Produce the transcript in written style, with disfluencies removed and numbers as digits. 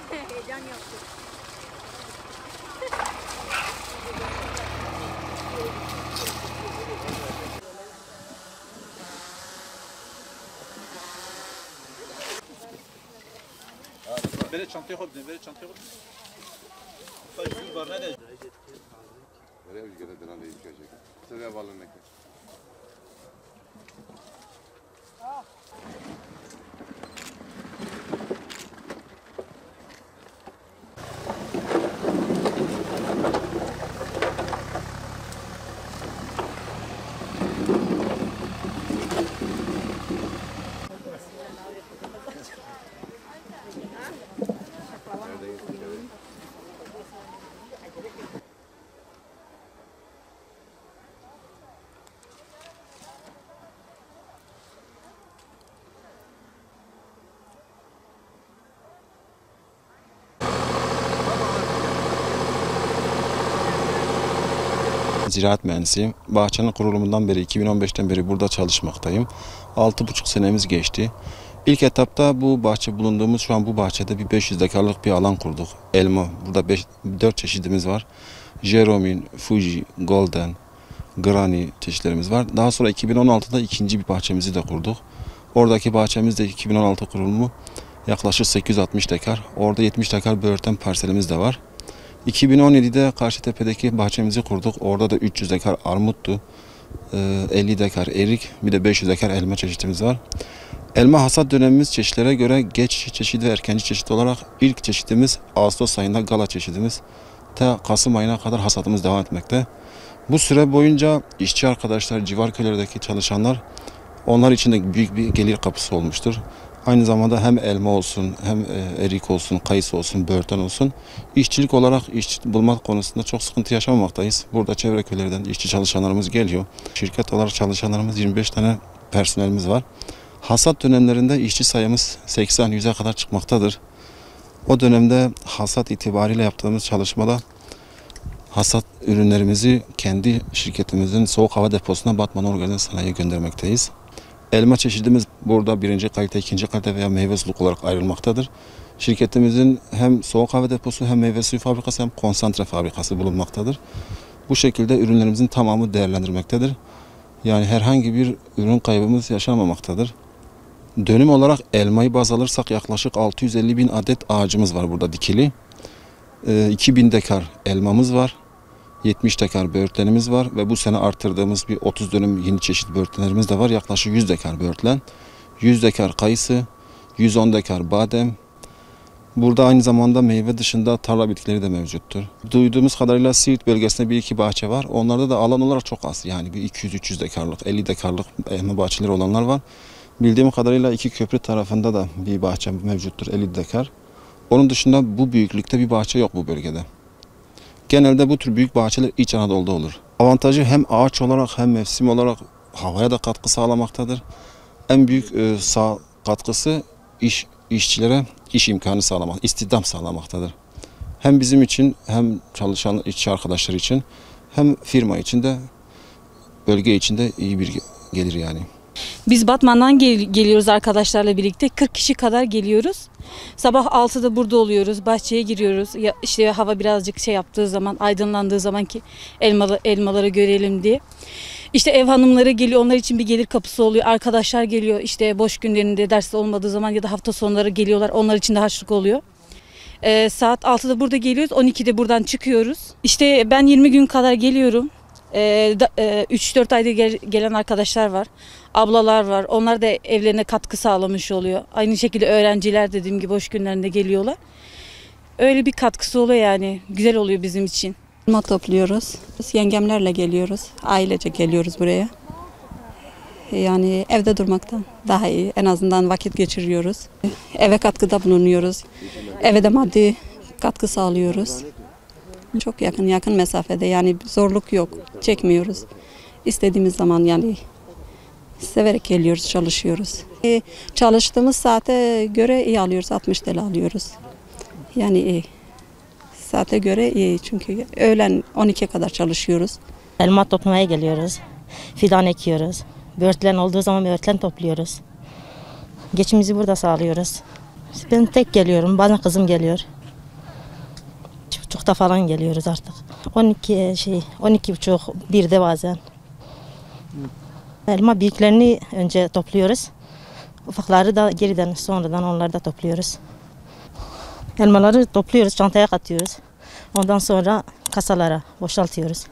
Heyecan yaptı. Böyle çantaya koy, böyle çantaya koy. Bak, var ne de? Böyle bir kere dönem değil çocuk. Size balon ne kadar? Ziraat mühendisiyim. Bahçenin kurulumundan beri, 2015'ten beri burada çalışmaktayım. 6,5 senemiz geçti. İlk etapta bu bahçe bulunduğumuz şu an bu bahçede bir 500 dekarlık bir alan kurduk. Elma, burada 4 çeşidimiz var. Jeromin, Fuji, Golden, Granny çeşitlerimiz var. Daha sonra 2016'da ikinci bir bahçemizi de kurduk. Oradaki bahçemiz de 2016 kurulumu yaklaşık 860 dekar. Orada 70 dekar böğürtlen parselimiz de var. 2017'de Karşıtepe'deki bahçemizi kurduk. Orada da 300 dekar armuttu, 50 dekar erik, bir de 500 dekar elma çeşitimiz var. Elma hasat dönemimiz çeşitlere göre geç çeşidi ve erkenci çeşit olarak ilk çeşitimiz Ağustos ayında gala çeşidimiz. Ta Kasım ayına kadar hasatımız devam etmekte. Bu süre boyunca işçi arkadaşlar, civar köylerdeki çalışanlar onlar için de büyük bir gelir kapısı olmuştur. Aynı zamanda hem elma olsun, hem erik olsun, kayısı olsun, böğürtlen olsun. İşçilik olarak işçi bulmak konusunda çok sıkıntı yaşamamaktayız. Burada çevre köylerden işçi çalışanlarımız geliyor. Şirket olarak çalışanlarımız 25 tane personelimiz var. Hasat dönemlerinde işçi sayımız 80-100'e kadar çıkmaktadır. O dönemde hasat itibariyle yaptığımız çalışmada hasat ürünlerimizi kendi şirketimizin soğuk hava deposuna Batman Organize Sanayi'ye göndermekteyiz. Elma çeşidimiz burada birinci kalite, ikinci kalite veya meyve suluk olarak ayrılmaktadır. Şirketimizin hem soğuk hava deposu hem meyve suyu fabrikası hem konsantre fabrikası bulunmaktadır. Bu şekilde ürünlerimizin tamamı değerlendirmektedir. Yani herhangi bir ürün kaybımız yaşanmamaktadır. Dönüm olarak elmayı baz alırsak yaklaşık 650 bin adet ağacımız var burada dikili. 2000 dekar elmamız var. 70 dekar böğürtlenimiz var ve bu sene artırdığımız bir 30 dönüm yeni çeşit böğürtlenlerimiz de var. Yaklaşık 100 dekar böğürtlen, 100 dekar kayısı, 110 dekar badem. Burada aynı zamanda meyve dışında tarla bitkileri de mevcuttur. Duyduğumuz kadarıyla Siirt bölgesinde bir iki bahçe var. Onlarda da alan olarak çok az. Yani bir 200-300 dekarlık, 50 dekarlık elma bahçeleri olanlar var. Bildiğim kadarıyla iki köprü tarafında da bir bahçe mevcuttur, 50 dekar. Onun dışında bu büyüklükte bir bahçe yok bu bölgede. Genelde bu tür büyük bahçeler İç Anadolu'da olur. Avantajı hem ağaç olarak hem mevsim olarak havaya da katkı sağlamaktadır. En büyük katkısı işçilere iş imkanı sağlamak, istihdam sağlamaktadır. Hem bizim için hem çalışan işçi arkadaşlar için hem firma için de bölge için de iyi bir gelir yani. Biz Batman'dan geliyoruz arkadaşlarla birlikte. 40 kişi kadar geliyoruz. Sabah 6'da burada oluyoruz. Bahçeye giriyoruz. İşte hava birazcık şey yaptığı zaman, aydınlandığı zaman ki elmaları görelim diye. İşte ev hanımları geliyor. Onlar için bir gelir kapısı oluyor. Arkadaşlar geliyor. İşte boş günlerinde ders olmadığı zaman ya da hafta sonları geliyorlar. Onlar için de harçlık oluyor. Saat 6'da burada geliyoruz. 12'de buradan çıkıyoruz. İşte ben 20 gün kadar geliyorum. 3-4 ayda gelen arkadaşlar var. Ablalar var. Onlar da evlerine katkı sağlamış oluyor. Aynı şekilde öğrenciler dediğim gibi boş günlerinde geliyorlar. Öyle bir katkısı oluyor yani. Güzel oluyor bizim için. Elma topluyoruz. Biz yengemlerle geliyoruz. Ailece geliyoruz buraya. Yani evde durmaktan daha iyi. En azından vakit geçiriyoruz. Eve katkıda bulunuyoruz. Eve de maddi katkı sağlıyoruz. Çok yakın mesafede, yani zorluk yok. Çekmiyoruz. İstediğimiz zaman yani severek geliyoruz, çalışıyoruz. Çalıştığımız saate göre iyi alıyoruz. 60 TL alıyoruz. Yani iyi. Saate göre iyi, çünkü öğlen 12'ye kadar çalışıyoruz. Elma toplamaya geliyoruz. Fidan ekiyoruz. Böğürtlen olduğu zaman böğürtlen topluyoruz. Geçimimizi burada sağlıyoruz. Ben tek geliyorum. Bazen kızım geliyor. Çocukta falan geliyoruz artık. 12.30, 1'de bazen. Elma büyüklerini önce topluyoruz. Ufakları da geriden sonradan onları da topluyoruz. Elmaları topluyoruz, çantaya katıyoruz. Ondan sonra kasalara boşaltıyoruz.